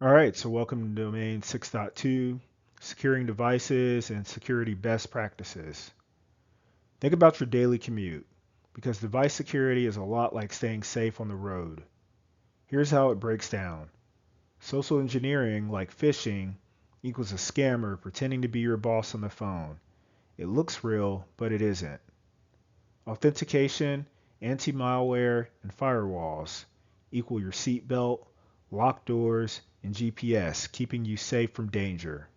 All right, so welcome to domain 6.2, securing devices and security best practices. Think about your daily commute, because device security is a lot like staying safe on the road. Here's how it breaks down. Social engineering, like phishing, equals a scammer pretending to be your boss on the phone. It looks real, but it isn't. Authentication, anti-malware, and firewalls equal your seatbelt, locked doors, and GPS, keeping you safe from danger.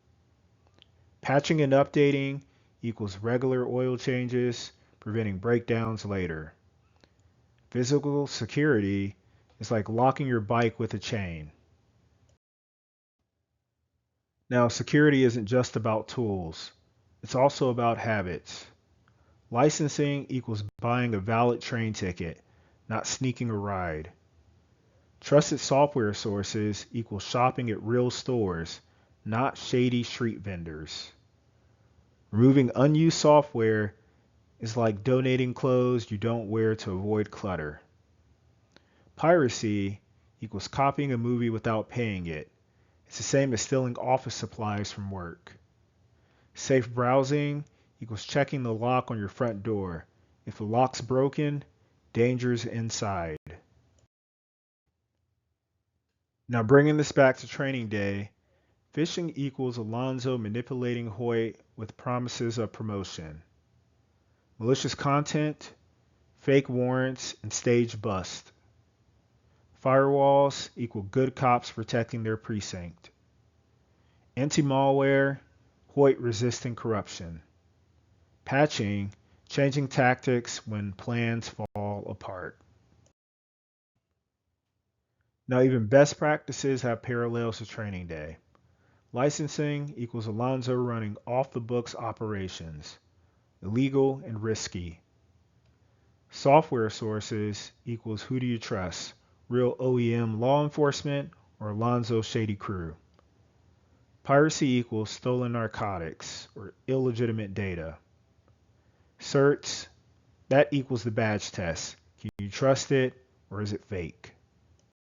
Patching and updating equals regular oil changes, preventing breakdowns later. Physical security is like locking your bike with a chain. Now, security isn't just about tools, it's also about habits. Licensing equals buying a valid train ticket, not sneaking a ride. Trusted software sources equals shopping at real stores, not shady street vendors. Removing unused software is like donating clothes you don't wear to avoid clutter. Piracy equals copying a movie without paying it. It's the same as stealing office supplies from work. Safe browsing equals checking the lock on your front door. If the lock's broken, danger's inside. Now bringing this back to training day, phishing equals Alonzo manipulating Hoyt with promises of promotion. Malicious content, fake warrants, and staged bust. Firewalls equal good cops protecting their precinct. Anti-malware, Hoyt resisting corruption. Patching, changing tactics when plans fall apart. Now even best practices have parallels to training day. Licensing equals Alonzo running off the books operations, illegal and risky. Software sources equals who do you trust, real OEM law enforcement or Alonzo shady crew. Piracy equals stolen narcotics or illegitimate data. Certs, that equals the badge test. Can you trust it or is it fake?